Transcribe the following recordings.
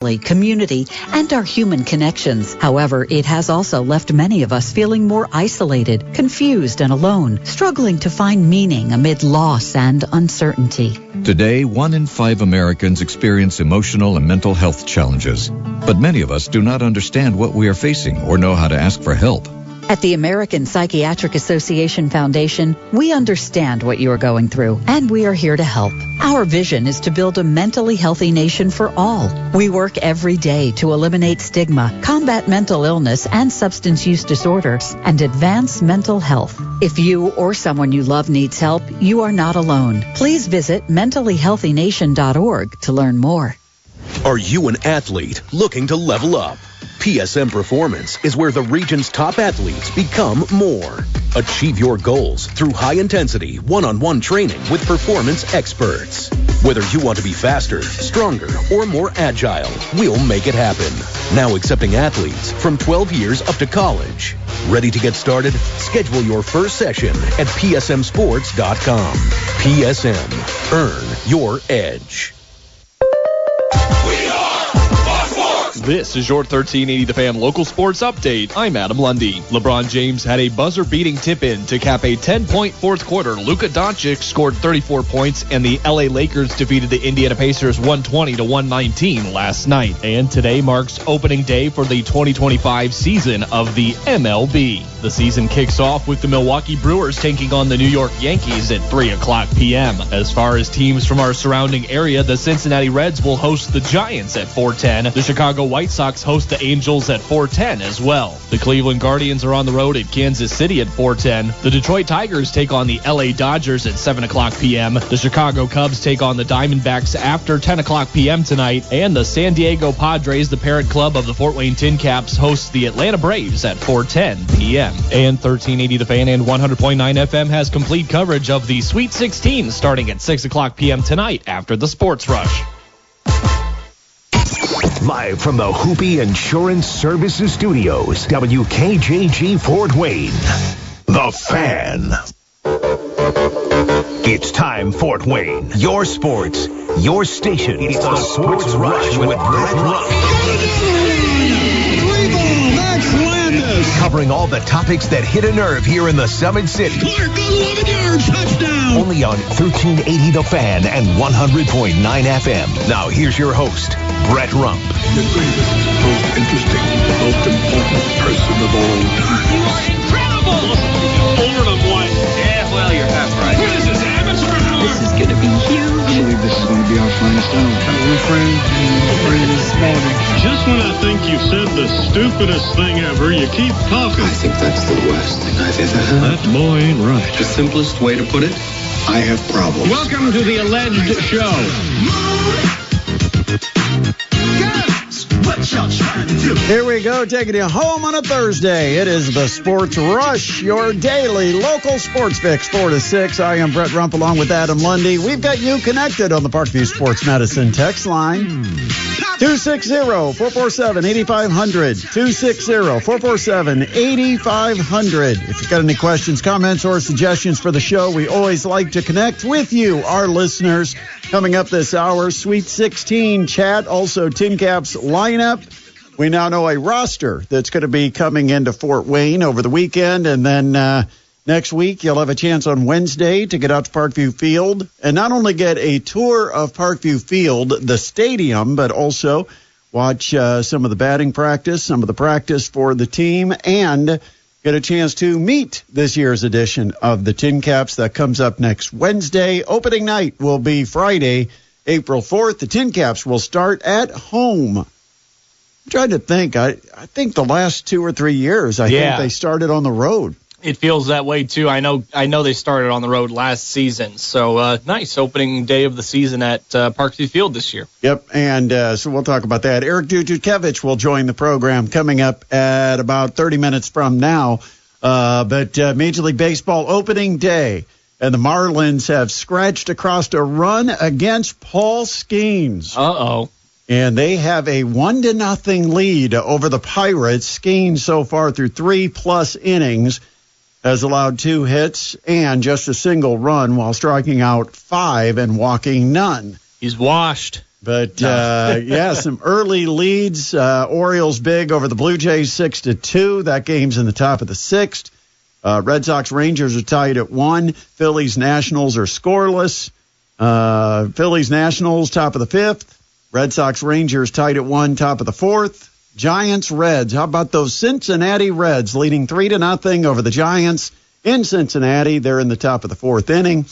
community, and our human connections. However, it has also left many of us feeling more isolated, confused, and alone, struggling to find meaning amid loss and uncertainty. Today, 1 in 5 Americans experience emotional and mental health challenges. But many of us do not understand what we are facing or know how to ask for help. At the American Psychiatric Association Foundation, we understand what you are going through, and we are here to help. Our vision is to build a mentally healthy nation for all. We work every day to eliminate stigma, combat mental illness and substance use disorders, and advance mental health. If you or someone you love needs help, you are not alone. Please visit mentallyhealthynation.org to learn more. Are you an athlete looking to level up? PSM Performance is where the region's top athletes become more. Achieve your goals through high-intensity, one-on-one training with performance experts. Whether you want to be faster, stronger, or more agile, we'll make it happen. Now accepting athletes from 12 years up to college. Ready to get started? Schedule your first session at psmsports.com. PSM. Earn your edge. This is your 1380 The Fan local sports update. I'm Adam Lundy. LeBron James had a buzzer-beating tip-in to cap a 10-point fourth quarter. Luka Doncic scored 34 points, and the LA Lakers defeated the Indiana Pacers 120-119 last night. And today marks opening day for the 2025 season of the MLB. The season kicks off with the Milwaukee Brewers taking on the New York Yankees at 3 o'clock p.m. As far as teams from our surrounding area, the Cincinnati Reds will host the Giants at 4:10. The Chicago White Sox host the Angels at 4:10 as well. The Cleveland Guardians are on the road at Kansas City at 4:10. The Detroit Tigers take on the LA Dodgers at 7 o'clock p.m. The Chicago Cubs take on the Diamondbacks after 10 o'clock p.m. tonight. And the San Diego Padres, the parent club of the Fort Wayne Tin Caps, hosts the Atlanta Braves at 4:10 p.m. And 1380 The Fan and 100.9 FM has complete coverage of the Sweet 16 starting at 6 o'clock p.m. tonight after the Sports Rush. Live from the Hoopy Insurance Services Studios, WKJG Fort Wayne, The Fan. It's time, Fort Wayne. Your sports, your station. It's the Sports Rush with Brett Ruff. Covering all the topics that hit a nerve here in the Summit City. Clark, 11 yards, touchdown. Only on 1380 The Fan and 100.9 FM. Now here's your host, Brett Rump. The greatest, most interesting, most important person of all time. You are incredible! Older than one. Yeah, well, you're half right. What is this, amateur hour? This is going to be huge. I believe this is going to be our finest hour. We're friends this morning. Just when I think you've said the stupidest thing ever, you keep talking. I think that's the worst thing I've ever heard. That boy ain't right. The simplest way to put it, I have problems. Welcome to the alleged show. Here we go, taking you home on a Thursday. It is the Sports Rush, your daily local sports fix, 4 to 6. I am Brett Rump along with Adam Lundy. We've got you connected on the Parkview Sports Medicine text line. 260-447-8500. 260-447-8500. If you've got any questions, comments, or suggestions for the show, we always like to connect with you, our listeners. Coming up this hour, Sweet 16 chat, also Tin Caps lineup. We now know a roster that's going to be coming into Fort Wayne over the weekend, and then next week you'll have a chance on Wednesday to get out to Parkview Field and not only get a tour of Parkview Field, the stadium, but also watch some of the batting practice, some of the practice for the team, and get a chance to meet this year's edition of the Tin Caps. That comes up next Wednesday. Opening night will be Friday, April 4th. The Tin Caps will start at home. I'm trying to think. I think the last 2 or 3 years, I think they started on the road. It feels that way, too. I know they started on the road last season. So, nice opening day of the season at Parkview Field this year. Yep, and so we'll talk about that. Eric Dutkiewicz will join the program coming up at about 30 minutes from now. But Major League Baseball opening day, and the Marlins have scratched across a run against Paul Skeens. Uh-oh. And they have a 1-0 lead over the Pirates. Skeens so far through 3+ innings has allowed 2 hits and just a single run while striking out 5 and walking none. He's washed. But, some early leads. Orioles big over the Blue Jays 6-2. That game's in the top of the 6th. Red Sox Rangers are tied at 1. Phillies Nationals are scoreless. Phillies Nationals top of the 5th. Red Sox Rangers tied at 1, top of the 4th. Giants Reds. How about those Cincinnati Reds leading 3-0 over the Giants in Cincinnati? They're in the top of the 4th inning.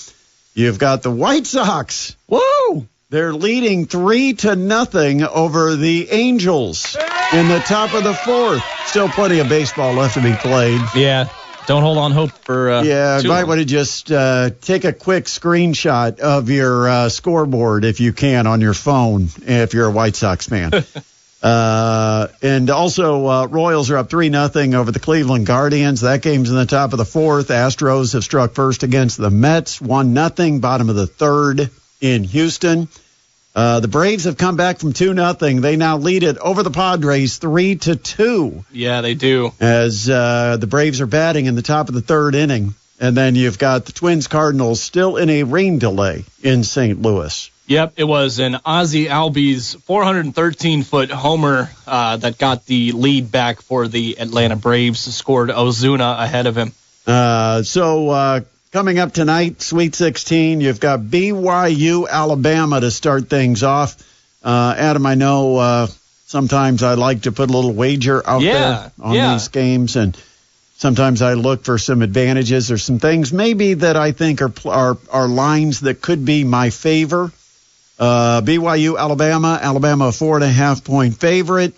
You've got the White Sox. Woo! They're leading 3-0 over the Angels in the top of the 4th. Still plenty of baseball left to be played. Yeah. Don't hold on hope for you might want to just take a quick screenshot of your scoreboard if you can on your phone if you're a White Sox fan. And also, Royals are up 3-0 over the Cleveland Guardians. That game's in the top of the 4th. Astros have struck first against the Mets, 1-0, bottom of the 3rd in Houston. The Braves have come back from 2-0. They now lead it over the Padres 3-2. Yeah, they do. As the Braves are batting in the top of the 3rd inning. And then you've got the Twins Cardinals still in a rain delay in St. Louis. Yep, it was an Ozzie Albies 413-foot homer that got the lead back for the Atlanta Braves. Scored Ozuna ahead of him. Coming up tonight, Sweet 16, you've got BYU, Alabama to start things off. Adam, I know sometimes I like to put a little wager out there on these games, and sometimes I look for some advantages or some things maybe that I think are lines that could be my favor. BYU, Alabama a 4.5-point favorite,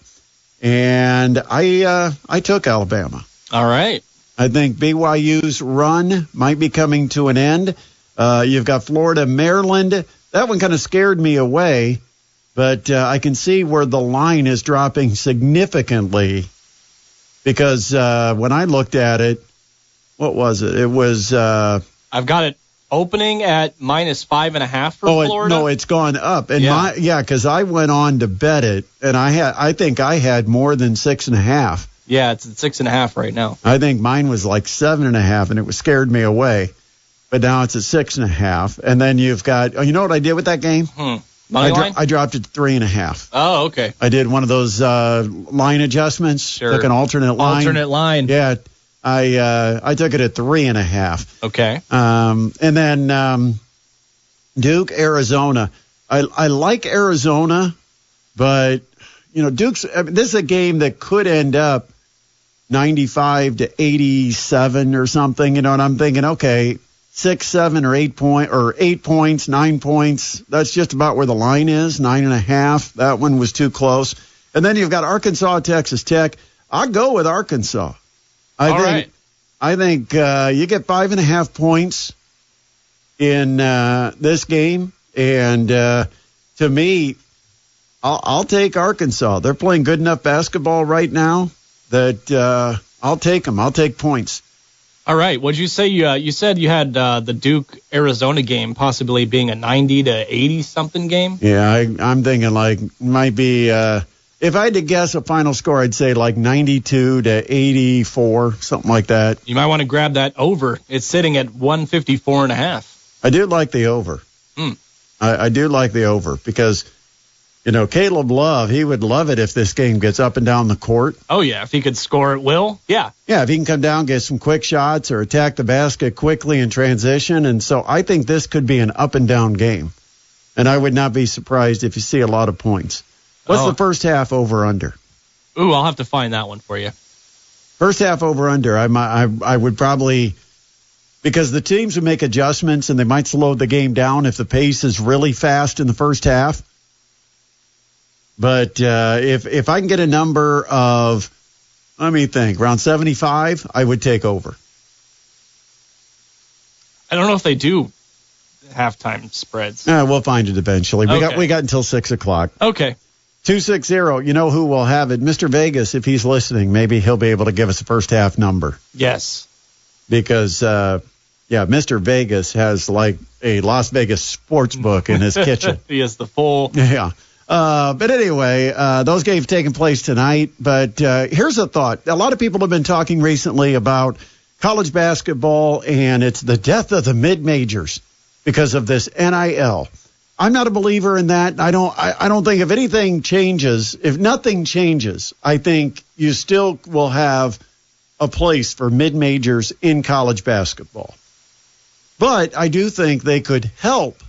and I took Alabama. All right. I think BYU's run might be coming to an end. You've got Florida, Maryland. That one kind of scared me away, but I can see where the line is dropping significantly because when I looked at it, what was it? It was... I've got it opening at -5.5 for Florida. No, it's gone up. And because I went on to bet it, and I think I had more than 6.5. Yeah, it's at 6.5 right now. I think mine was like 7.5, and it scared me away. But now it's at 6.5. And then you've got, you know what I did with that game? Money line? I dropped it to 3.5. Oh, okay. I did one of those line adjustments. Sure. Took an alternate line. Alternate line. Yeah, I took it at 3.5. Okay. And then Duke, Arizona. I like Arizona, but Duke's. This is a game that could end up 95-87 or something, and I'm thinking, okay, 6, 7, or 8 points, 9 points. That's just about where the line is, 9.5. That one was too close. And then you've got Arkansas, Texas Tech. I'll go with Arkansas. I think you get 5.5 points in this game, and to me, I'll take Arkansas. They're playing good enough basketball right now that I'll take them. I'll take points. All right. What'd you say? You said you had the Duke-Arizona game possibly being a 90-80-something game? Yeah, I'm thinking might be if I had to guess a final score, I'd say 92-84, something like that. You might want to grab that over. It's sitting at 154.5. I do like the over. I do like the over because Caleb Love, he would love it if this game gets up and down the court. Oh, yeah, if he could score at will, yeah. Yeah, if he can come down, get some quick shots or attack the basket quickly in transition. And so I think this could be an up-and-down game. And I would not be surprised if you see a lot of points. What's the first half over-under? Ooh, I'll have to find that one for you. First half over-under, I would probably... Because the teams would make adjustments and they might slow the game down if the pace is really fast in the first half. But if I can get a number of, let me think, around 75, I would take over. I don't know if they do halftime spreads. We'll find it eventually. We got until 6 o'clock. Okay. 260, you know who will have it? Mr. Vegas, if he's listening, maybe he'll be able to give us a first half number. Yes. Because, Mr. Vegas has like a Las Vegas sports book in his kitchen. He has the full. Yeah. But anyway, those games taking place tonight. But here's a thought. A lot of people have been talking recently about college basketball, and it's the death of the mid-majors because of this NIL. I'm not a believer in that. I don't think if anything changes, if nothing changes, I think you still will have a place for mid-majors in college basketball. But I do think they could help,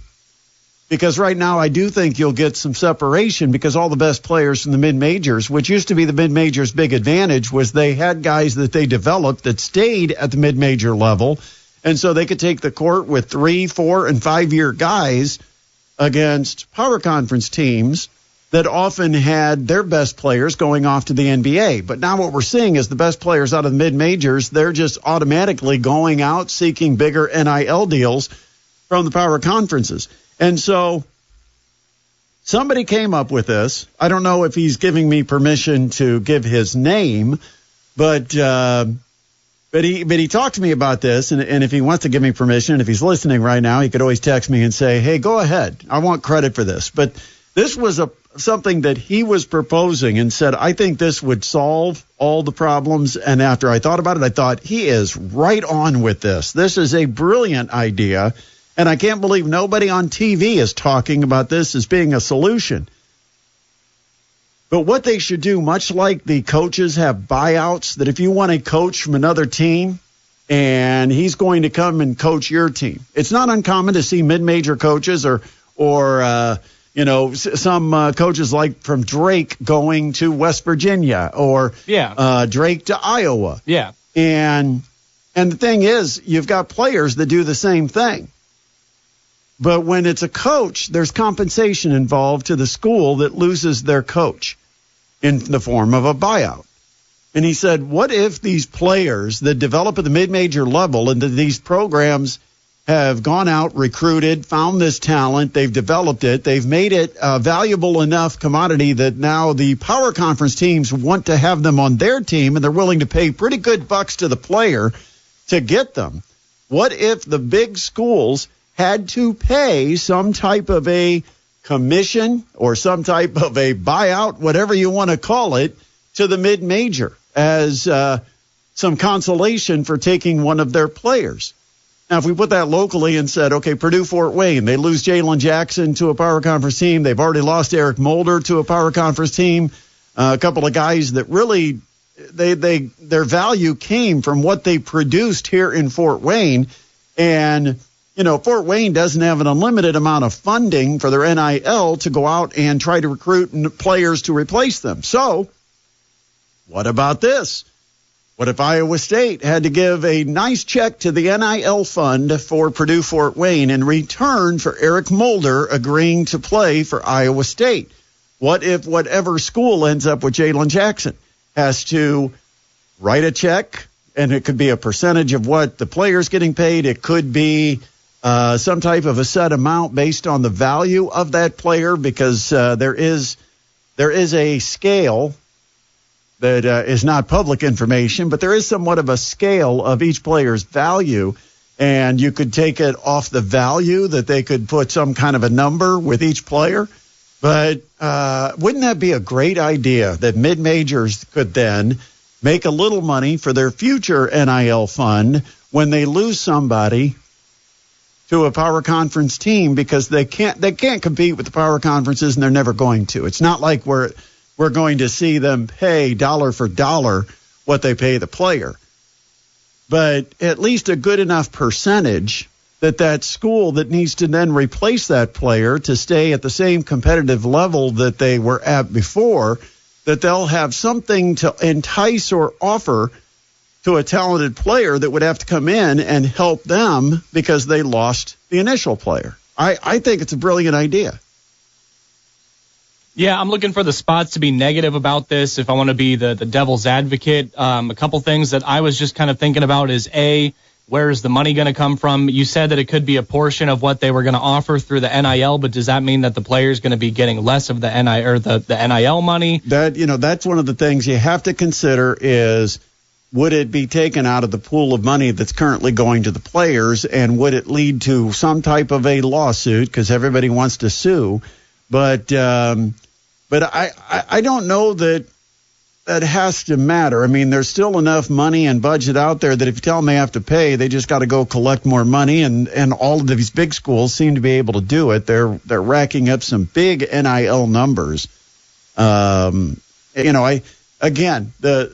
because right now I do think you'll get some separation, because all the best players from the mid-majors, which used to be the mid-majors' big advantage, was they had guys that they developed that stayed at the mid-major level, and so they could take the court with 3, 4, and 5-year guys against power conference teams that often had their best players going off to the NBA. But now what we're seeing is the best players out of the mid-majors, they're just automatically going out seeking bigger NIL deals from the power conferences. And so somebody came up with this. I don't know if he's giving me permission to give his name, but he talked to me about this, and if he wants to give me permission, and if he's listening right now, he could always text me and say, hey, go ahead. I want credit for this. But this was something that he was proposing and said, I think this would solve all the problems. And after I thought about it, I thought, he is right on with this. This is a brilliant idea, and I can't believe nobody on TV is talking about this as being a solution. But what they should do, much like the coaches have buyouts, that if you want a coach from another team and he's going to come and coach your team, it's not uncommon to see mid-major coaches or some coaches like from Drake going to West Virginia or Drake to Iowa. Yeah. And the thing is, you've got players that do the same thing. But when it's a coach, there's compensation involved to the school that loses their coach in the form of a buyout. And he said, what if these players that develop at the mid-major level and these programs have gone out, recruited, found this talent, they've developed it, they've made it a valuable enough commodity that now the power conference teams want to have them on their team, and they're willing to pay pretty good bucks to the player to get them. What if the big schools had to pay some type of a commission or some type of a buyout, whatever you want to call it, to the mid-major as some consolation for taking one of their players? Now, if we put that locally and said, okay, Purdue Fort Wayne, they lose Jalen Jackson to a power conference team. They've already lost Eric Mulder to a power conference team. A couple of guys that really, their value came from what they produced here in Fort Wayne. And Fort Wayne doesn't have an unlimited amount of funding for their NIL to go out and try to recruit players to replace them. So what about this? What if Iowa State had to give a nice check to the NIL fund for Purdue Fort Wayne in return for Eric Mulder agreeing to play for Iowa State? What if whatever school ends up with Jalen Jackson has to write a check, and it could be a percentage of what the player's getting paid. It could be some type of a set amount based on the value of that player, because there is a scale that is not public information, but there is somewhat of a scale of each player's value, and you could take it off the value that they could put some kind of a number with each player. But wouldn't that be a great idea that mid-majors could then make a little money for their future NIL fund when they lose somebody to a power conference team, because they can't compete with the power conferences, and they're never going to. It's not like we're going to see them pay dollar for dollar what they pay the player, but at least a good enough percentage that school that needs to then replace that player to stay at the same competitive level that they were at before, that they'll have something to entice or offer to a talented player that would have to come in and help them because they lost the initial player. I think it's a brilliant idea. Yeah, I'm looking for the spots to be negative about this if I want to be the devil's advocate. A couple things that I was just kind of thinking about is, A, where is the money going to come from? You said that it could be a portion of what they were going to offer through the NIL, but does that mean that the player's going to be getting less of the NIL or the NIL money? That's one of the things you have to consider is, would it be taken out of the pool of money that's currently going to the players, and would it lead to some type of a lawsuit, because everybody wants to sue? But I don't know that that has to matter. I mean, there's still enough money and budget out there that if you tell them they have to pay, they just got to go collect more money. And all of these big schools seem to be able to do it. They're racking up some big NIL numbers. The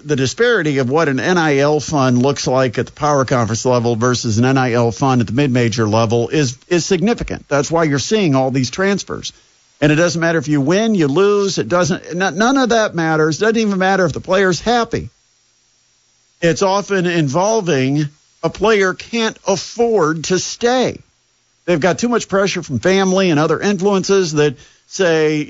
disparity of what an NIL fund looks like at the power conference level versus an NIL fund at the mid-major level is significant. That's why you're seeing all these transfers. And it doesn't matter if you win, you lose. None of that matters. It doesn't even matter if the player's happy. It's often involving a player can't afford to stay. They've got too much pressure from family and other influences that say,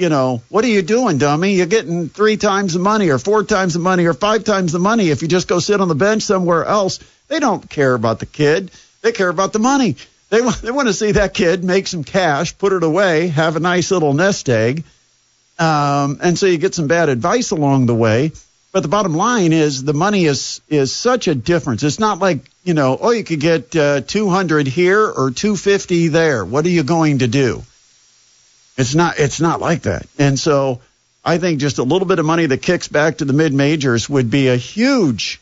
what are you doing, dummy? You're getting 3 times the money or 4 times the money or 5 times the money if you just go sit on the bench somewhere else. They don't care about the kid. They care about the money. They want to see that kid make some cash, put it away, have a nice little nest egg, and so you get some bad advice along the way. But the bottom line is the money is such a difference. It's not like, you could get 200 here or 250 there. What are you going to do? It's not like that. And so I think just a little bit of money that kicks back to the mid-majors would be a huge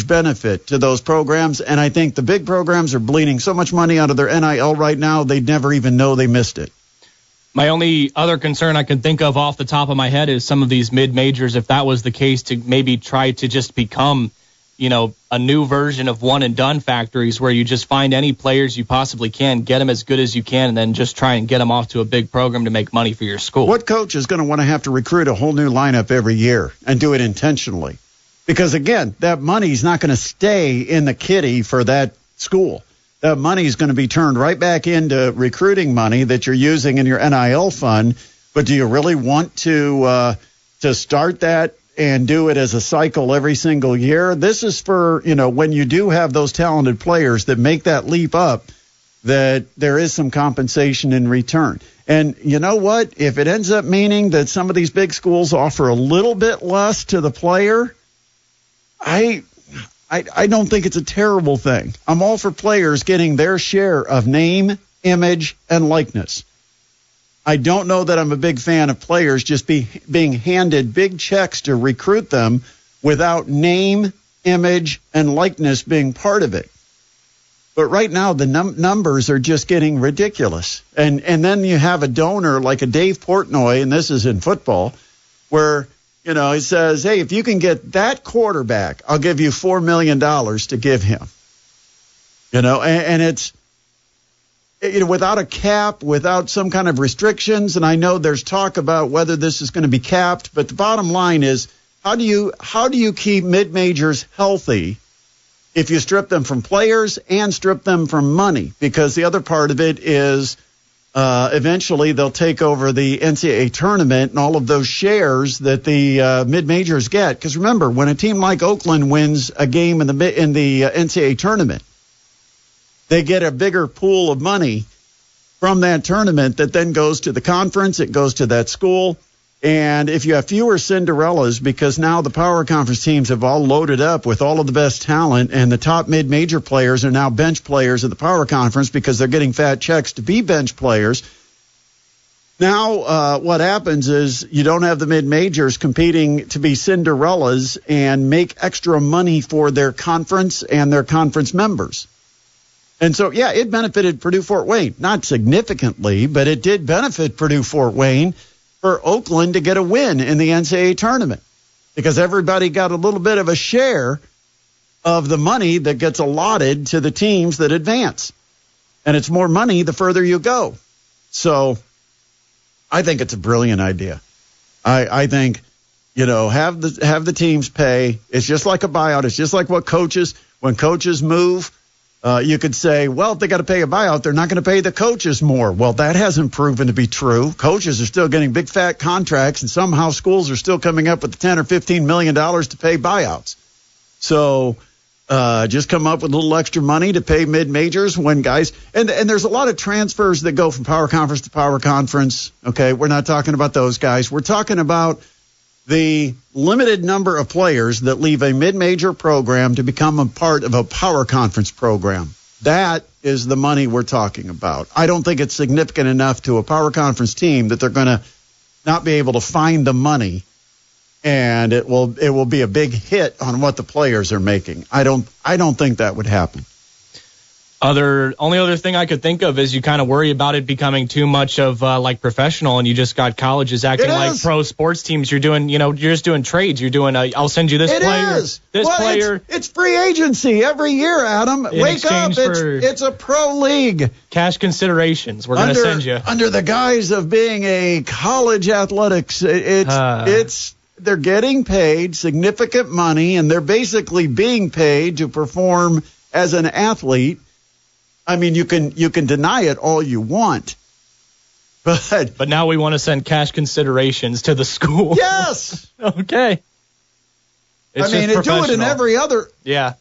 benefit to those programs. And I think the big programs are bleeding so much money out of their NIL right now, they'd never even know they missed it. My only other concern I can think of off the top of my head is some of these mid-majors, if that was the case, to maybe try to just become, a new version of one-and-done factories where you just find any players you possibly can, get them as good as you can, and then just try and get them off to a big program to make money for your school. What coach is going to want to have to recruit a whole new lineup every year and do it intentionally? Because, again, that money's not going to stay in the kitty for that school. That money is going to be turned right back into recruiting money that you're using in your NIL fund. But do you really want to start that and do it as a cycle every single year? This is for, when you do have those talented players that make that leap up, that there is some compensation in return. And you know what? If it ends up meaning that some of these big schools offer a little bit less to the player, I don't think it's a terrible thing. I'm all for players getting their share of name, image, and likeness. I don't know that I'm a big fan of players just being handed big checks to recruit them without name, image, and likeness being part of it. But right now, the numbers are just getting ridiculous. And then you have a donor like a Dave Portnoy, and this is in football, where he says, hey, if you can get that quarterback, I'll give you $4 million to give him. And it's, without a cap, without some kind of restrictions. And I know there's talk about whether this is going to be capped. But the bottom line is, how do you keep mid-majors healthy if you strip them from players and strip them from money? Because the other part of it is, eventually they'll take over the NCAA tournament and all of those shares that the mid-majors get. Because remember, when a team like Oakland wins a game in the NCAA tournament, they get a bigger pool of money from that tournament that then goes to the conference. It goes to that school. And if you have fewer Cinderellas, because now the power conference teams have all loaded up with all of the best talent, and the top mid-major players are now bench players at the power conference because they're getting fat checks to be bench players. Now what happens is you don't have the mid-majors competing to be Cinderellas and make extra money for their conference and their conference members. And so, yeah, it benefited Purdue-Fort Wayne. Not significantly, but it did benefit Purdue-Fort Wayne for Oakland to get a win in the NCAA tournament, because everybody got a little bit of a share of the money that gets allotted to the teams that advance. And it's more money the further you go. So I think it's a brilliant idea. I think, have the teams pay. It's just like a buyout. It's just like when coaches move, you could say, well, if they got to pay a buyout, they're not going to pay the coaches more. Well, that hasn't proven to be true. Coaches are still getting big fat contracts, and somehow schools are still coming up with $10 or $15 million to pay buyouts. So just come up with a little extra money to pay mid-majors when guys – and there's a lot of transfers that go from power conference to power conference. Okay, we're not talking about those guys. We're talking about the limited number of players that leave a mid-major program to become a part of a power conference program. That is the money we're talking about. I don't think it's significant enough to a power conference team that they're going to not be able to find the money and it will be a big hit on what the players are making. I don't think that would happen. Only other thing I could think of is you kind of worry about it becoming too much of like professional, and you just got colleges acting like pro sports teams. You're just doing trades. You're doing I'll send you this player, player. It's free agency every year, Adam. Wake up! It's a pro league. Cash considerations. We're going to send you under the guise of being a college athletics. They're getting paid significant money, and they're basically being paid to perform as an athlete. I mean, you can deny it all you want, but now we want to send cash considerations to the school. Yes. Okay. They do it in every other. Yeah.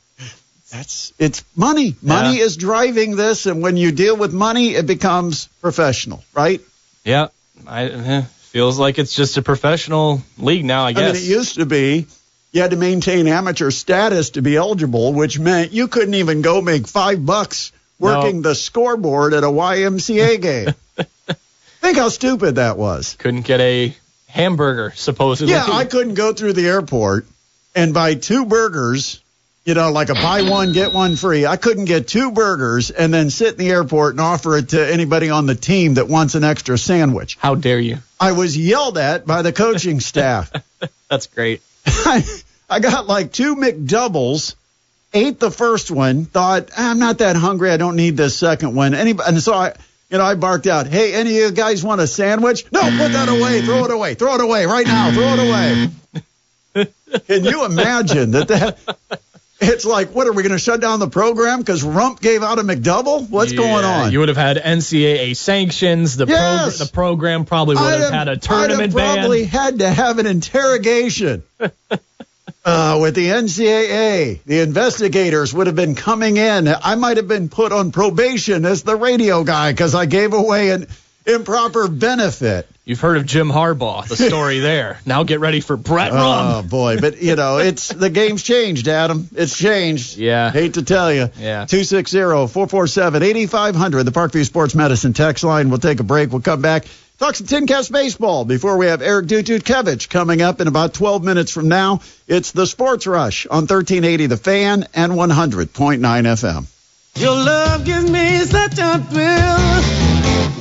It's money. Money is driving this, and when you deal with money, it becomes professional, right? Yeah. Feels like it's just a professional league now, I guess. It used to be. You had to maintain amateur status to be eligible, which meant you couldn't even go make $5 working the scoreboard at a YMCA game. Think how stupid that was. Couldn't get a hamburger, supposedly. Yeah, I couldn't go through the airport and buy 2 burgers, like a buy one, get one free. I couldn't get 2 burgers and then sit in the airport and offer it to anybody on the team that wants an extra sandwich. How dare you? I was yelled at by the coaching staff. That's great. I got like 2 McDoubles. Ate the first one, thought, I'm not that hungry, I don't need this second one. And so I barked out, hey, any of you guys want a sandwich? No, put that away, throw it away right now, throw it away. Can you imagine that it's like, what, are we going to shut down the program because Rump gave out a McDouble? What's going on? You would have had NCAA sanctions. The program probably would have had a tournament ban. Probably had to have an interrogation. With the NCAA, the investigators would have been coming in. I might have been put on probation as the radio guy because I gave away an improper benefit. You've heard of Jim Harbaugh, the story there. Now get ready for Brett Rum. Oh, boy. But, it's the game's changed, Adam. It's changed. Yeah. Hate to tell you. Yeah. 260-447-8500, the Parkview Sports Medicine text line. We'll take a break. We'll come back. Talk some Tin Caps baseball before we have Eric Dutkiewicz coming up in about 12 minutes from now. It's the Sports Rush on 1380 The Fan and 100.9 FM. Your love gives me such a thrill,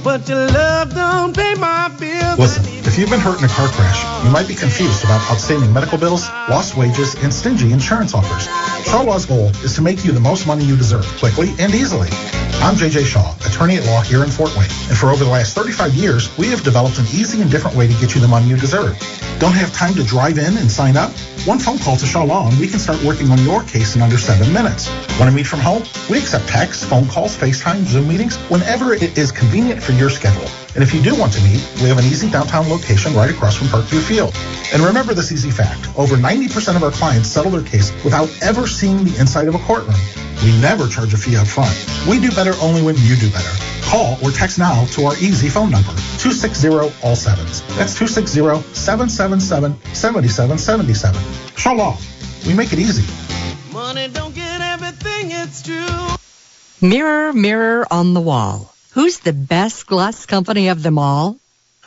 but your love don't pay my bills. Listen, if you've been hurt in a car crash, you might be confused about outstanding medical bills, lost wages, and stingy insurance offers. Shaw Law's goal is to make you the most money you deserve, quickly and easily. I'm J.J. Shaw, attorney at law here in Fort Wayne, and for over the last 35 years, we have developed an easy and different way to get you the money you deserve. Don't have time to drive in and sign up? One phone call to Shaw Law and we can start working on your case in under 7 minutes. Want to meet from home? We accept texts, phone calls, FaceTime, Zoom meetings, whenever it is convenient for your schedule. And if you do want to meet, we have an easy downtown location right across from Parkview Field. And remember this easy fact. Over 90% of our clients settle their case without ever seeing the inside of a courtroom. We never charge a fee up front. We do better only when you do better. Call or text now to our easy phone number, 260-all-sevens. That's 260-777-7777. Shaw Law. We make it easy. Money don't get everything, it's true. Mirror, mirror on the wall. Who's the best glass company of them all?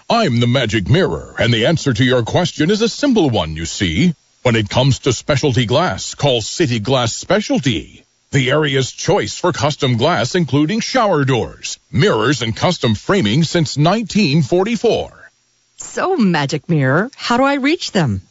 I'm the magic mirror, and the answer to your question is a simple one, you see. When it comes to specialty glass, call City Glass Specialty. The area's choice for custom glass, including shower doors, mirrors, and custom framing since 1944. So, Magic Mirror, how do I reach them?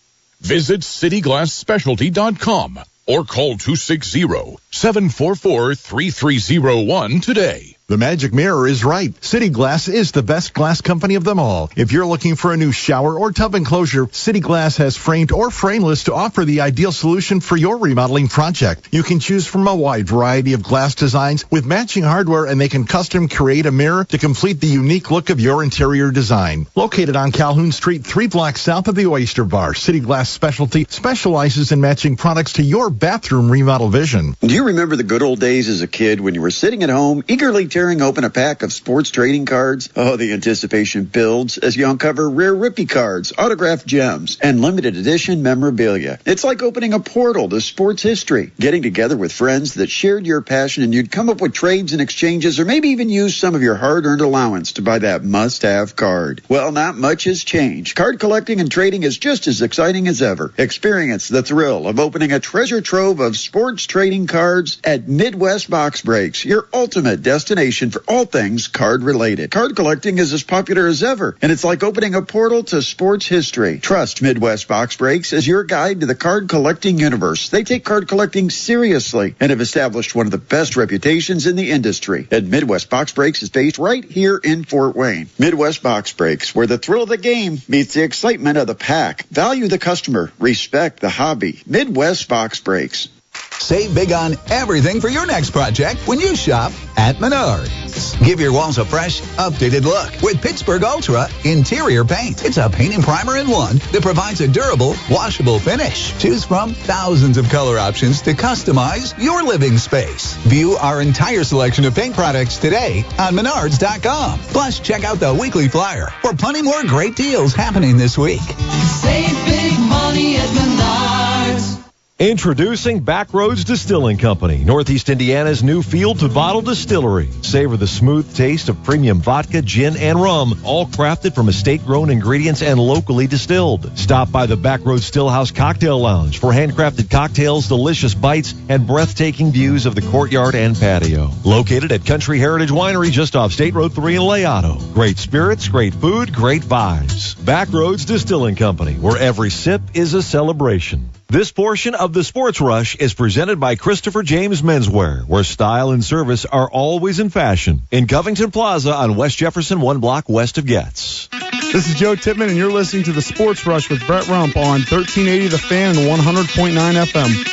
Visit cityglassspecialty.com or call 260-744-3301 today. The Magic Mirror is right. City Glass is the best glass company of them all. If you're looking for a new shower or tub enclosure, City Glass has framed or frameless to offer the ideal solution for your remodeling project. You can choose from a wide variety of glass designs with matching hardware, and they can custom create a mirror to complete the unique look of your interior design. Located on Calhoun Street, 3 blocks south of the Oyster Bar, City Glass Specialty specializes in matching products to your bathroom remodel vision. Do you remember the good old days as a kid when you were sitting at home, eagerly tearing open a pack of sports trading cards? Oh, the anticipation builds as you uncover rare Rippy cards, autographed gems, and limited edition memorabilia. It's like opening a portal to sports history, getting together with friends that shared your passion, and you'd come up with trades and exchanges, or maybe even use some of your hard-earned allowance to buy that must-have card. Well, not much has changed. Card collecting and trading is just as exciting as ever. Experience the thrill of opening a treasure trove of sports trading cards at Midwest Box Breaks, your ultimate destination for all things card-related. Card collecting is as popular as ever, and it's like opening a portal to sports history. Trust Midwest Box Breaks as your guide to the card collecting universe. They take card collecting seriously and have established one of the best reputations in the industry. And Midwest Box Breaks is based right here in Fort Wayne. Midwest Box Breaks, where the thrill of the game meets the excitement of the pack. Value the customer, respect the hobby. Midwest Box Breaks. Save big on everything for your next project when you shop at Menards. Give your walls a fresh, updated look with Pittsburgh Ultra Interior Paint. It's a paint and primer in one that provides a durable, washable finish. Choose from thousands of color options to customize your living space. View our entire selection of paint products today on Menards.com. Plus, check out the weekly flyer for plenty more great deals happening this week. Save big money at Menards. Introducing Backroads Distilling Company, Northeast Indiana's new field-to-bottle distillery. Savor the smooth taste of premium vodka, gin, and rum, all crafted from estate-grown ingredients and locally distilled. Stop by the Backroads Stillhouse Cocktail Lounge for handcrafted cocktails, delicious bites, and breathtaking views of the courtyard and patio. Located at Country Heritage Winery just off State Road 3 in Leato. Great spirits, great food, great vibes. Backroads Distilling Company, where every sip is a celebration. This portion of the Sports Rush is presented by Christopher James Menswear, where style and service are always in fashion. In Covington Plaza on West Jefferson, 1 block west of Getz. This is Joe Tippman, and you're listening to the Sports Rush with Brett Rump on 1380 The Fan and 100.9 FM.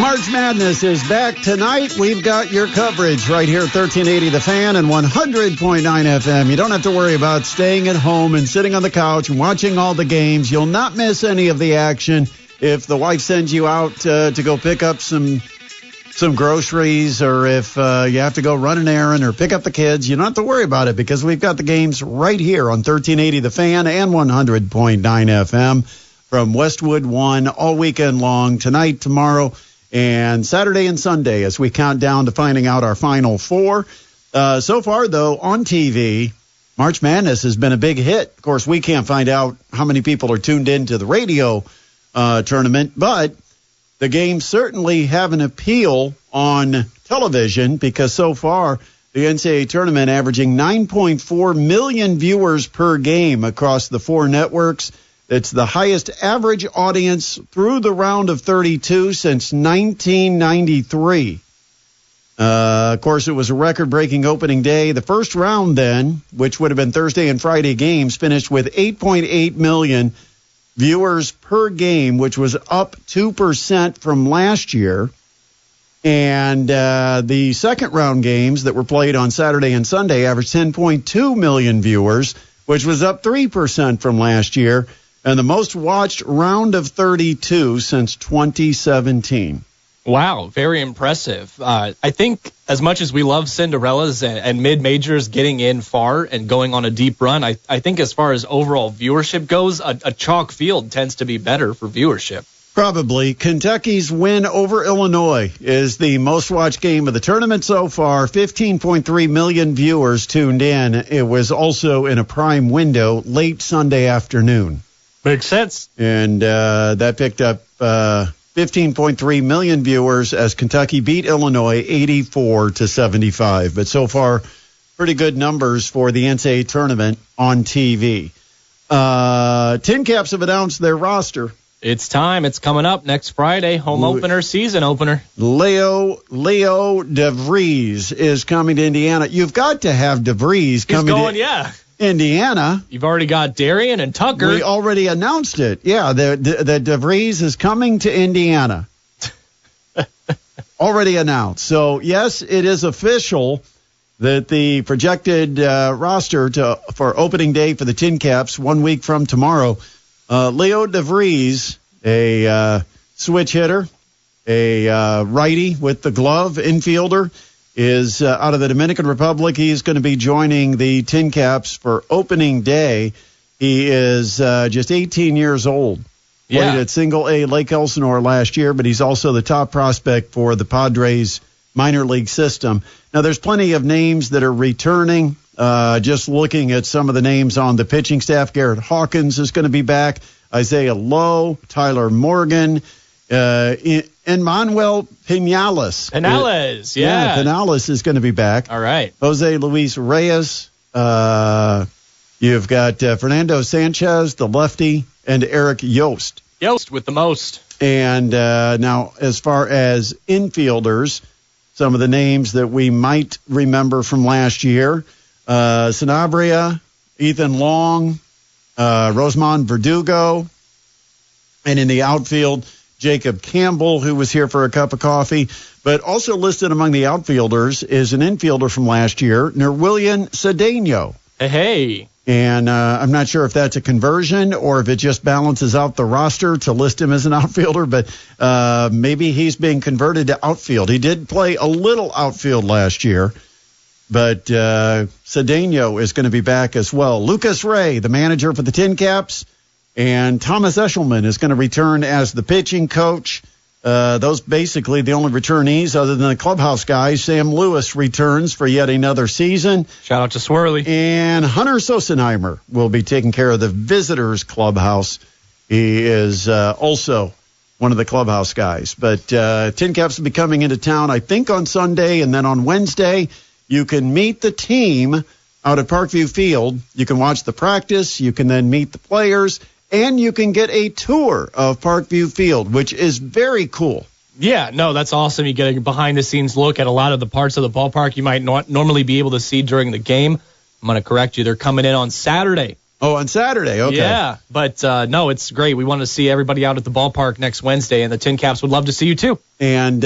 March Madness is back tonight. We've got your coverage right here at 1380 The Fan and 100.9 FM. You don't have to worry about staying at home and sitting on the couch and watching all the games. You'll not miss any of the action. If the wife sends you out to go pick up some groceries, or if you have to go run an errand or pick up the kids, you don't have to worry about it because we've got the games right here on 1380 The Fan and 100.9 FM from Westwood 1 all weekend long, tonight, tomorrow, and Saturday and Sunday as we count down to finding out our Final Four. So far, though, on TV, March Madness has been a big hit. Of course, we can't find out how many people are tuned in to the radio tournament, but the games certainly have an appeal on television because so far the NCAA tournament averaging 9.4 million viewers per game across the 4 networks. It's the highest average audience through the round of 32 since 1993. Of course, it was a record-breaking opening day. The first round then, which would have been Thursday and Friday games, finished with 8.8 million viewers per game, which was up 2% from last year. And the second round games that were played on Saturday and Sunday averaged 10.2 million viewers, which was up 3% from last year, and the most watched round of 32 since 2017. Wow, very impressive. I think as much as we love Cinderellas and mid-majors getting in far and going on a deep run, I think as far as overall viewership goes, a chalk field tends to be better for viewership. Probably. Kentucky's win over Illinois is the most watched game of the tournament so far. 15.3 million viewers tuned in. It was also in a prime window late Sunday afternoon. Makes sense. And that picked up 15.3 million viewers as Kentucky beat Illinois 84-75. But so far, pretty good numbers for the NCAA tournament on TV. Tin Caps have announced their roster. It's time. It's coming up next Friday. Home opener, season opener. Leo DeVries is coming to Indiana. You've got to have DeVries coming to Indiana. You've already got Darian and Tucker. We already announced it. Yeah, the DeVries is coming to Indiana. Already announced. So, yes, it is official that the projected roster for opening day for the Tin Caps 1 week from tomorrow, Leo DeVries, a switch hitter, a righty with the glove, infielder, is out of the Dominican Republic. He's going to be joining the Tin Caps for opening day. He is just 18 years old. Played at Single A Lake Elsinore last year, but he's also the top prospect for the Padres minor league system. Now, there's plenty of names that are returning. Just looking at some of the names on the pitching staff, Garrett Hawkins is going to be back. Isaiah Lowe, Tyler Morgan, and Manuel Pinales. Pinales, yeah. Pinales is going to be back. All right. Jose Luis Reyes. You've got Fernando Sanchez, the lefty, and Eric Yost. Yost with the most. And now, as far as infielders, some of the names that we might remember from last year, Sanabria, Ethan Long, Rosemond Verdugo, and in the outfield, Jacob Campbell, who was here for a cup of coffee. But also listed among the outfielders is an infielder from last year, Nerwillian Cedeno. Hey. And I'm not sure if that's a conversion or if it just balances out the roster to list him as an outfielder, but maybe he's being converted to outfield. He did play a little outfield last year, but Cedeno is going to be back as well. Lucas Ray, the manager for the Tin Caps, and Thomas Eshelman is going to return as the pitching coach. Those basically the only returnees other than the clubhouse guys. Sam Lewis returns for yet another season. Shout out to Swirly. And Hunter Sosenheimer will be taking care of the visitors clubhouse. He is also one of the clubhouse guys. But Tin Caps will be coming into town, I think, on Sunday. And then on Wednesday, you can meet the team out at Parkview Field. You can watch the practice. You can then meet the players. And you can get a tour of Parkview Field, which is very cool. Yeah, no, that's awesome. You get a behind-the-scenes look at a lot of the parts of the ballpark you might not normally be able to see during the game. I'm going to correct you. They're coming in on Saturday. Oh, on Saturday, okay. Yeah, but no, it's great. We want to see everybody out at the ballpark next Wednesday, and the Tin Caps would love to see you too. And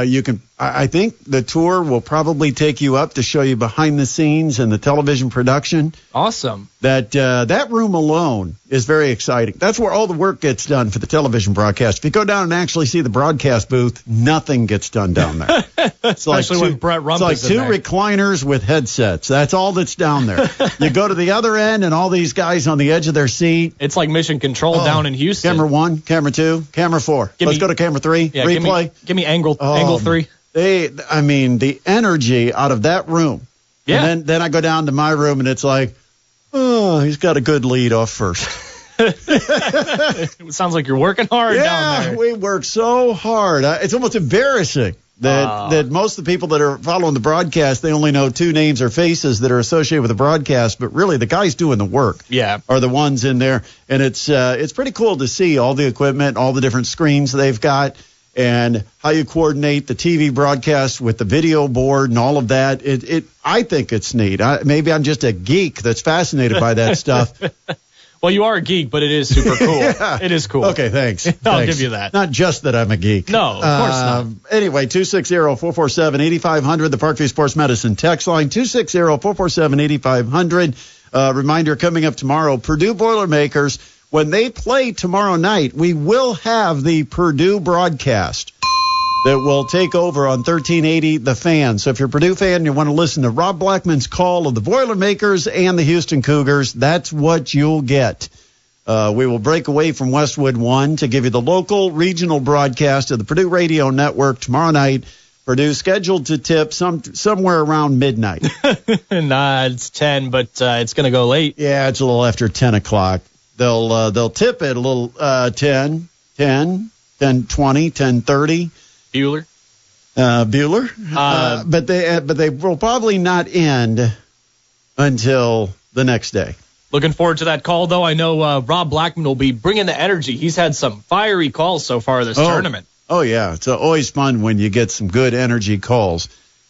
you can, I think the tour will probably take you up to show you behind the scenes and the television production. Awesome. That room alone is very exciting. That's where all the work gets done for the television broadcast. If you go down and actually see the broadcast booth, nothing gets done down there. Especially when Brett Rump is in there. It's like two recliners with headsets. That's all that's down there. You go to the other end, and all these guys on the edge of their seat. It's like Mission Control down in Houston. Camera 1, camera 2, camera 4. Let's go to camera 3. Yeah, replay. Give me angle 3. The energy out of that room. Yeah. And then I go down to my room, and it's like, oh, he's got a good lead off first. It sounds like you're working hard down there. Yeah, we work so hard. It's almost embarrassing that most of the people that are following the broadcast, they only know two names or faces that are associated with the broadcast, but really the guys doing the work are the ones in there. And it's pretty cool to see all the equipment, all the different screens they've got, and how you coordinate the TV broadcast with the video board and all of that. I think it's neat. Maybe I'm just a geek that's fascinated by that stuff. Well, you are a geek, but it is super cool. Yeah. It is cool. Okay, thanks. I'll give you that. Not just that I'm a geek. No, of course not. Anyway, 260-447-8500, the Parkview Sports Medicine text line, 260-447-8500. Reminder, coming up tomorrow, Purdue Boilermakers. When they play tomorrow night, we will have the Purdue broadcast that will take over on 1380 The Fan. So if you're a Purdue fan and you want to listen to Rob Blackman's call of the Boilermakers and the Houston Cougars, that's what you'll get. We will break away from Westwood 1 to give you the local regional broadcast of the Purdue Radio Network tomorrow night. Purdue scheduled to tip somewhere around midnight. Nah, it's 10, but it's going to go late. Yeah, it's a little after 10 o'clock. They'll tip it a little 10, 10, 10:20, 10:30. Bueller. But they will probably not end until the next day. Looking forward to that call, though. I know Rob Blackman will be bringing the energy. He's had some fiery calls so far this tournament. Oh, yeah. It's always fun when you get some good energy calls.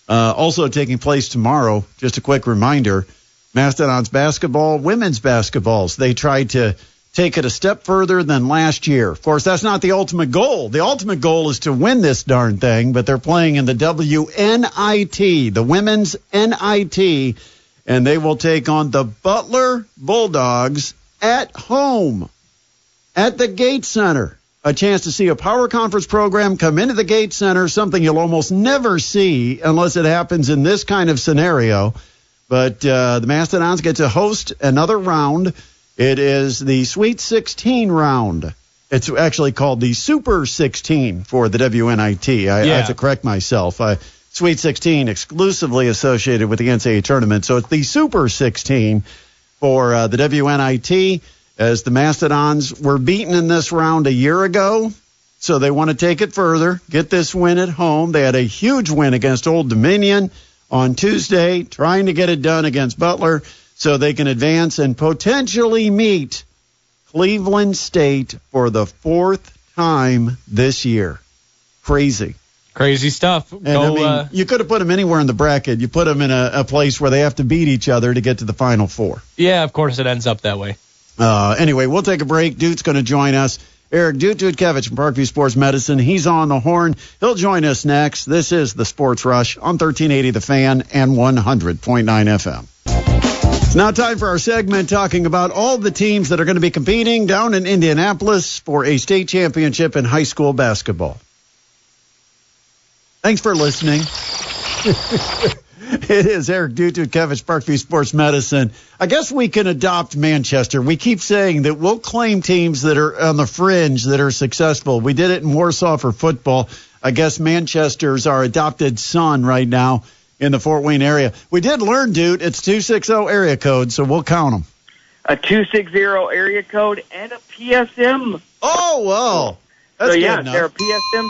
Also taking place tomorrow, just a quick reminder, Mastodons basketball, women's basketballs. They tried to take it a step further than last year. Of course, that's not the ultimate goal. The ultimate goal is to win this darn thing, but they're playing in the WNIT, the women's NIT, and they will take on the Butler Bulldogs at home at the Gate Center. a chance to see a power conference program come into the Gates Center, something you'll almost never see unless it happens in this kind of scenario. But the Mastodons get to host another round. It is the Sweet 16 round. It's actually called the Super 16 for the WNIT. I have to correct myself. Sweet 16 exclusively associated with the NCAA tournament. So it's the Super 16 for the WNIT, as the Mastodons were beaten in this round a year ago. So they want to take it further, get this win at home. They had a huge win against Old Dominion on Tuesday, trying to get it done against Butler so they can advance and potentially meet Cleveland State for the fourth time this year. Crazy stuff. And you could have put them anywhere in the bracket. You put them in a place where they have to beat each other to get to the Final Four. Yeah, of course it ends up that way. Anyway, we'll take a break. Doot's going to join us. Eric Dutkiewicz from Parkview Sports Medicine. He's on the horn. He'll join us next. This is the Sports Rush on 1380 The Fan and 100.9 FM. It's now time for our segment talking about all the teams that are going to be competing down in Indianapolis for a state championship in high school basketball. Thanks for listening. It is Eric Dutkiewicz, Parkview Sports Medicine. I guess we can adopt Manchester. We keep saying that we'll claim teams that are on the fringe that are successful. We did it in Warsaw for football. I guess Manchester's our adopted son right now in the Fort Wayne area. We did learn, Doot, it's 260 area code, so we'll count them. A 260 area code and a PSM. Oh, well. That's good enough. They're a PSM.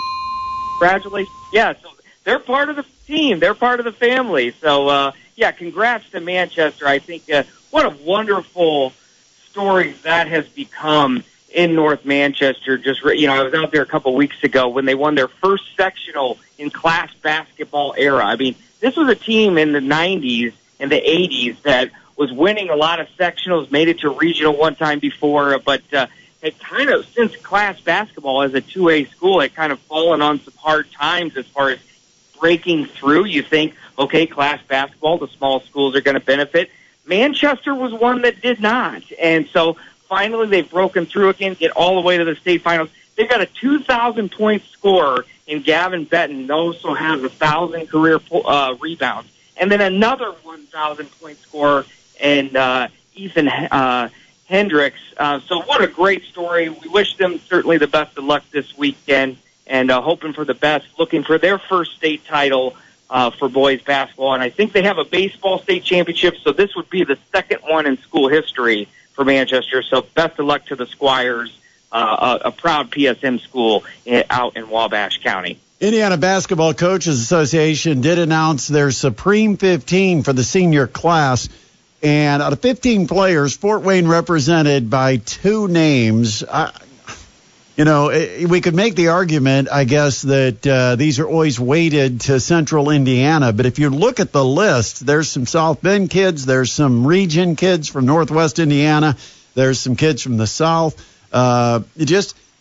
Congratulations. Yeah, so they're part of the team. They're part of the family. So, congrats to Manchester. I think what a wonderful story that has become in North Manchester. I was out there a couple weeks ago when they won their first sectional in class basketball era. I mean, this was a team in the 90s and the 80s that was winning a lot of sectionals, made it to regional one time before, but it kind of, since class basketball as a 2A school, had kind of fallen on some hard times as far as breaking through. You think, okay, class basketball, the small schools are going to benefit. Manchester was one that did not. And so finally they've broken through again, get all the way to the state finals. They've got a 2,000-point scorer in Gavin Benton, also has 1,000 career rebounds. And then another 1,000-point scorer in Ethan Hendricks. So what a great story. We wish them certainly the best of luck this weekend, and hoping for the best, looking for their first state title for boys basketball. And I think they have a baseball state championship, so this would be the second one in school history for Manchester. So best of luck to the Squires, a proud PSM school out in Wabash County. Indiana Basketball Coaches Association did announce their Supreme 15 for the senior class. And out of 15 players, Fort Wayne represented by 2 names. We could make the argument, I guess, that these are always weighted to central Indiana. But if you look at the list, there's some South Bend kids, there's some region kids from northwest Indiana, there's some kids from the south.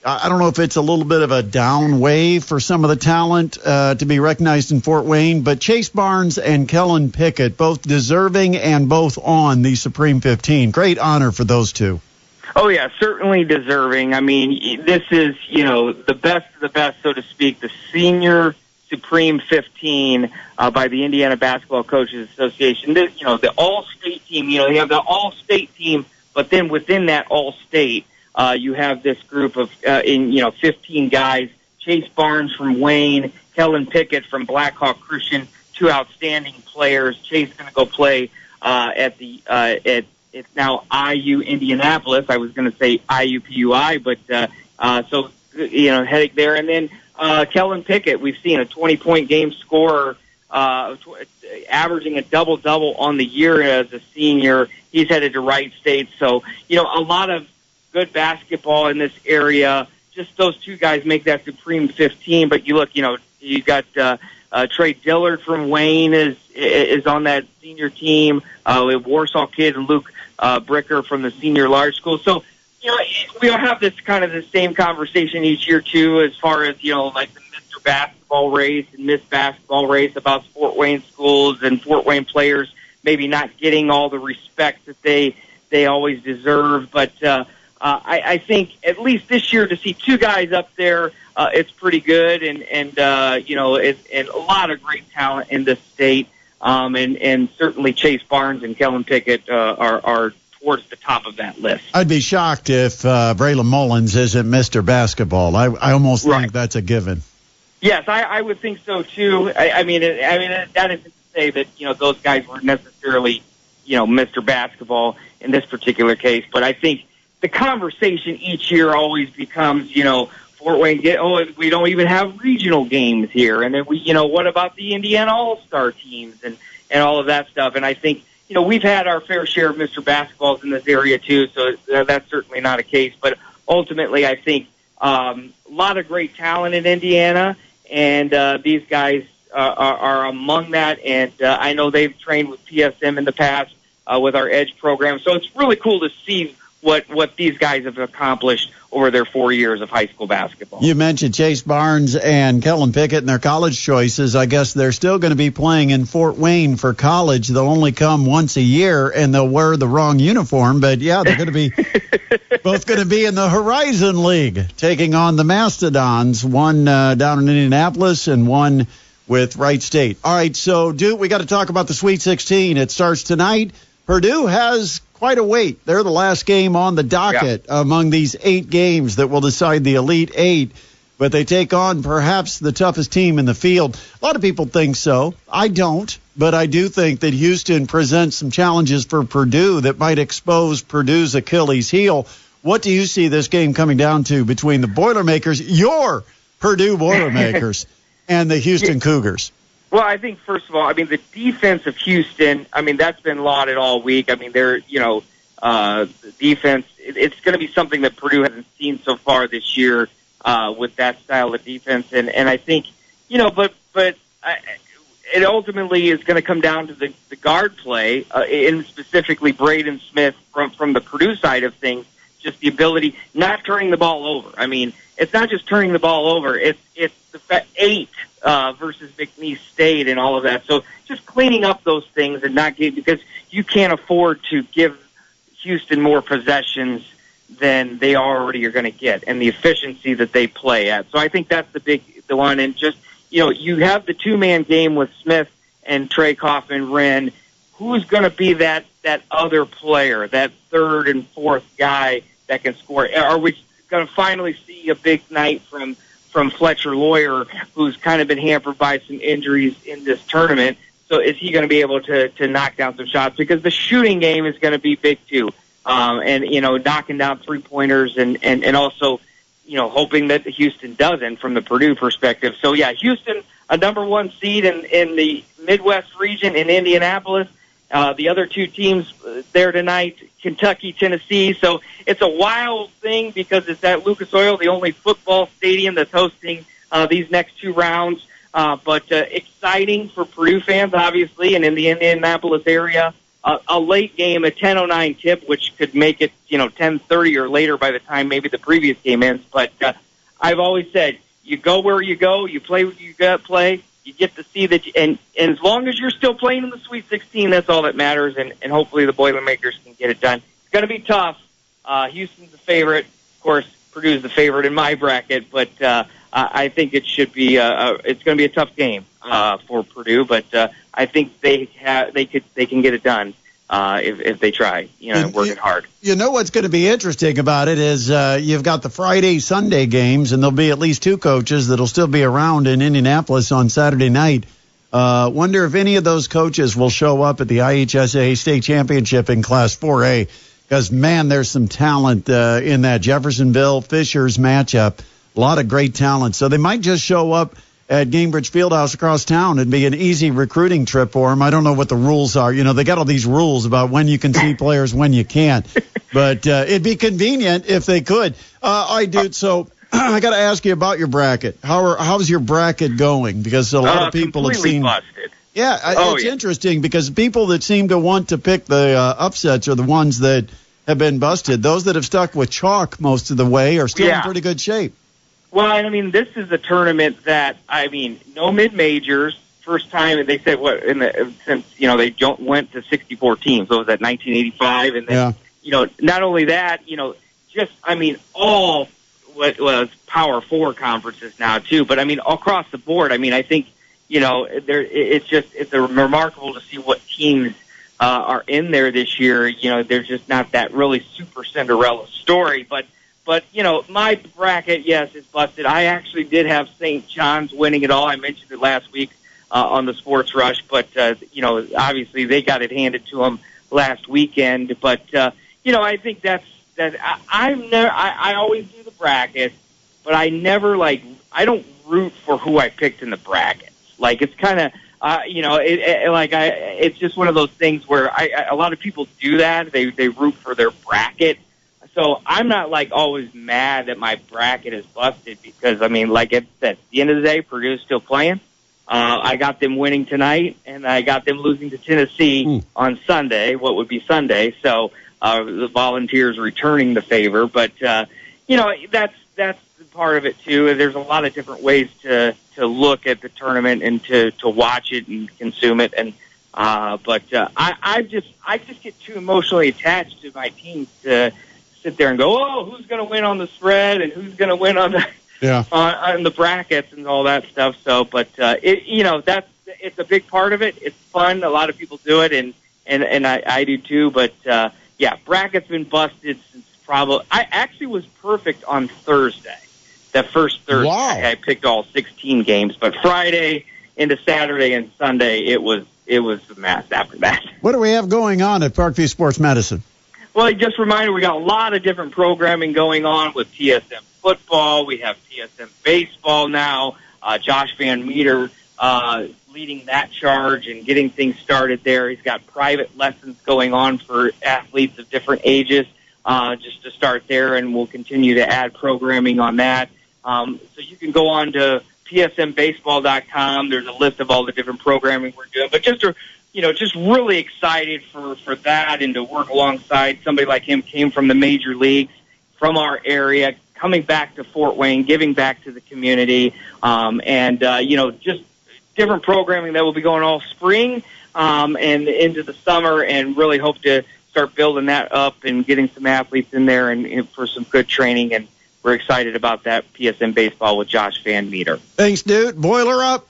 I don't know if it's a little bit of a down wave for some of the talent to be recognized in Fort Wayne, but Chase Barnes and Kellen Pickett, both deserving and both on the Supreme 15. Great honor for those two. Oh, yeah, certainly deserving. I mean, this is, the best of the best, so to speak, the senior Supreme 15 by the Indiana Basketball Coaches Association. This, the all-state team, you have the all-state team, but then within that all-state, you have this group of 15 guys. Chase Barnes from Wayne, Kellen Pickett from Blackhawk Christian, 2 outstanding players. Chase is going to go play at it's now IU Indianapolis. I was going to say IUPUI, but heading there. And then Kellen Pickett, we've seen a 20-point game scorer, averaging a double-double on the year as a senior. He's headed to Wright State. So, a lot of good basketball in this area. Just those 2 guys make that Supreme 15. But you look, you got Trey Dillard from Wayne is on that senior team. We have Warsaw kid and Luke Bricker from the senior large school. So, we have this kind of the same conversation each year too, as far as like the Mr. Basketball race and Miss Basketball race about Fort Wayne schools and Fort Wayne players maybe not getting all the respect that they always deserve. But I think at least this year to see two guys up there, it's pretty good, and and a lot of great talent in this state, and certainly Chase Barnes and Kellen Pickett are towards the top of that list. I'd be shocked if Braylon Mullins isn't Mr. Basketball. I almost think that's a given. Yes, I would think so too. I mean, that isn't to say that those guys weren't necessarily Mr. Basketball in this particular case, but I think the conversation each year always becomes Fort Wayne. We don't even have regional games here, and then what about the Indiana All-Star teams and all of that stuff? And I think we've had our fair share of Mr. Basketballs in this area too, so that's certainly not a case. But ultimately, I think a lot of great talent in Indiana, and these guys are among that. And I know they've trained with PSM in the past with our Edge program, so it's really cool to see what these guys have accomplished over their 4 years of high school basketball. You mentioned Chase Barnes and Kellen Pickett and their college choices. I guess they're still going to be playing in Fort Wayne for college. They'll only come once a year, and they'll wear the wrong uniform. But, yeah, they're going to be both going to be in the Horizon League, taking on the Mastodons, one down in Indianapolis and one with Wright State. All right, so, Doot, we got to talk about the Sweet 16. It starts tonight. Purdue has quite a weight. They're the last game on the docket among these 8 games that will decide the Elite 8. But they take on perhaps the toughest team in the field. A lot of people think so. I don't. But I do think that Houston presents some challenges for Purdue that might expose Purdue's Achilles heel. What do you see this game coming down to between the Boilermakers, your Purdue Boilermakers, and the Houston Cougars? Well, I think, first of all, the defense of Houston, that's been lauded all week. They're, the defense, it's going to be something that Purdue hasn't seen so far this year with that style of defense. And I think, but it ultimately is going to come down to the guard play, and specifically Braden Smith from the Purdue side of things, just the ability, not turning the ball over. It's not just turning the ball over. It's the 8 versus McNeese State and all of that. So just cleaning up those things and not getting, because you can't afford to give Houston more possessions than they already are going to get, and the efficiency that they play at. So I think that's the one. And just, you have the 2-man game with Smith and Trey Kaufman-Wren. Who's going to be that other player, that third and fourth guy that can score? Are we going to finally see a big night from Fletcher Lawyer, who's kind of been hampered by some injuries in this tournament? So is he going to be able to knock down some shots? Because the shooting game is going to be big too. And knocking down 3-pointers and also, hoping that Houston doesn't from the Purdue perspective. So yeah, Houston, a number 1 seed in the Midwest region in Indianapolis. The other 2 teams there tonight, Kentucky, Tennessee. So it's a wild thing because it's at Lucas Oil, the only football stadium that's hosting these next 2 rounds. But exciting for Purdue fans, obviously, and in the Indianapolis area. A late game, a 10:09 tip, which could make it 10:30 or later by the time maybe the previous game ends. But I've always said, you go where you go, you play what you got to play. You get to see that, and as long as you're still playing in the Sweet 16, that's all that matters, and hopefully the Boilermakers can get it done. It's going to be tough. Houston's the favorite. Of course, Purdue's the favorite in my bracket, but I think it should be it's going to be a tough game for Purdue, but I think they can get it done if they try, working hard. What's going to be interesting about it is you've got the Friday, Sunday games, and there'll be at least 2 coaches that'll still be around in Indianapolis on Saturday night. Wonder if any of those coaches will show up at the IHSA State Championship in Class 4A, because, man, there's some talent in that Jeffersonville Fishers matchup. A lot of great talent. So they might just show up at Gainbridge Fieldhouse across town and be an easy recruiting trip for them. I don't know what the rules are. They got all these rules about when you can see players, when you can't. But it'd be convenient if they could. I do. So I got to ask you about your bracket. How's your bracket going? Because a lot of people have seen. Busted. Yeah, it's interesting because people that seem to want to pick the upsets are the ones that have been busted. Those that have stuck with chalk most of the way are still in pretty good shape. Well, this is a tournament that, no mid-majors. First time they said since they went to 64 teams. So it was at 1985, and then not only that, just, I mean, all what was Power 4 conferences now, too. But, I mean, across the board, I mean, I think, you know, it's remarkable to see what teams are in there this year. You know, there's just not that really super Cinderella story. But you know, my bracket, yes, is busted. I actually did have St. John's winning it all. I mentioned it last week on the Sports Rush. But, you know, obviously they got it handed to them last weekend. But, you know, I think I always do the brackets, but I never, like, I don't root for who I picked in the brackets. Like, it's kind of, you know, it's just one of those things where a lot of people do that. They root for their bracket. So I'm not, like, always mad that my bracket is busted because, I mean, like at the end of the day, Purdue's still playing. I got them winning tonight, and I got them losing to Tennessee on Sunday, what would be Sunday. So the Volunteers returning the favor. But, you know, that's part of it, too. There's a lot of different ways to look at the tournament and to watch it and consume it. And I just get too emotionally attached to my teams to sit there and go, oh, who's going to win on the spread and who's going to win on the on the brackets and all that stuff. So, but you know, it's a big part of it. It's fun. A lot of people do it, and I do too. But yeah, bracket's been busted since probably. I actually was perfect on Thursday. That first Thursday, I picked all 16 games, but Friday into Saturday and Sunday, it was a mess after that. What do we have going on at Parkview Sports Medicine? Well, just a reminder, we got a lot of different programming going on with PSM football. We have PSM baseball now. Josh Van Meter leading that charge and getting things started there. He's got private lessons going on for athletes of different ages just to start there, and we'll continue to add programming on that. So you can go on to psmbaseball.com. There's a list of all the different programming we're doing. But just really excited for that and to work alongside somebody like him, came from the major leagues, from our area, coming back to Fort Wayne, giving back to the community, and just different programming that will be going all spring and into the summer, and really hope to start building that up and getting some athletes in there and for some good training. And we're excited about that PSM baseball with Josh Van Meter. Thanks, Doot. Boiler up.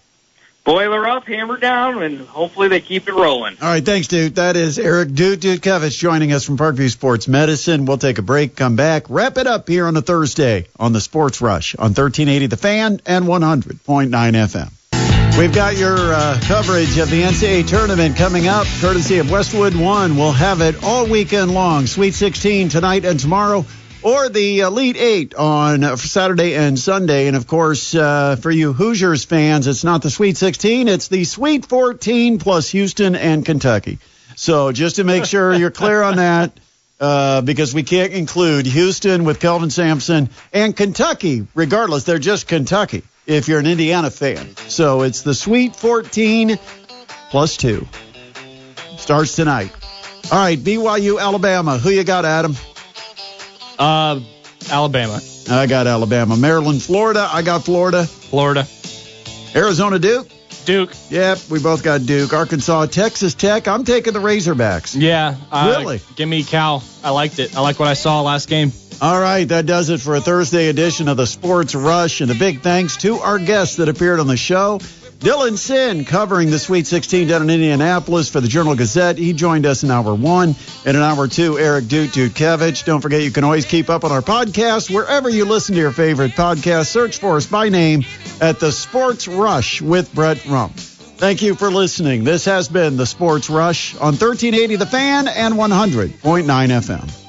Boiler up, hammer down, and hopefully they keep it rolling. All right, thanks, Doot. That is Eric Dutkiewicz joining us from Parkview Sports Medicine. We'll take a break, come back, wrap it up here on a Thursday on the Sports Rush on 1380 The Fan and 100.9 FM. We've got your coverage of the NCAA tournament coming up, courtesy of Westwood One. We'll have it all weekend long. Sweet 16 tonight and tomorrow, or the Elite Eight on Saturday and Sunday. And, of course, for you Hoosiers fans, it's not the Sweet 16. It's the Sweet 14 plus Houston and Kentucky. So just to make sure you're clear on that, because we can't include Houston with Kelvin Sampson and Kentucky, regardless. They're just Kentucky if you're an Indiana fan. So it's the Sweet 14 plus 2. Starts tonight. All right, BYU, Alabama. Who you got, Adam? Alabama. I got Alabama. Maryland, Florida. I got Florida. Florida. Arizona, Duke. Duke. Yep, we both got Duke. Arkansas, Texas Tech. I'm taking the Razorbacks. Yeah. Really? Give me Cal. I liked it. I like what I saw last game. All right, that does it for a Thursday edition of the Sports Rush. And a big thanks to our guests that appeared on the show. Dylan Sin covering the Sweet 16 down in Indianapolis for the Journal-Gazette. He joined us in Hour 1. And in Hour 2, Eric Dutkiewicz. Don't forget, you can always keep up on our podcast wherever you listen to your favorite podcast. Search for us by name at the Sports Rush with Brett Rump. Thank you for listening. This has been the Sports Rush on 1380 The Fan and 100.9 FM.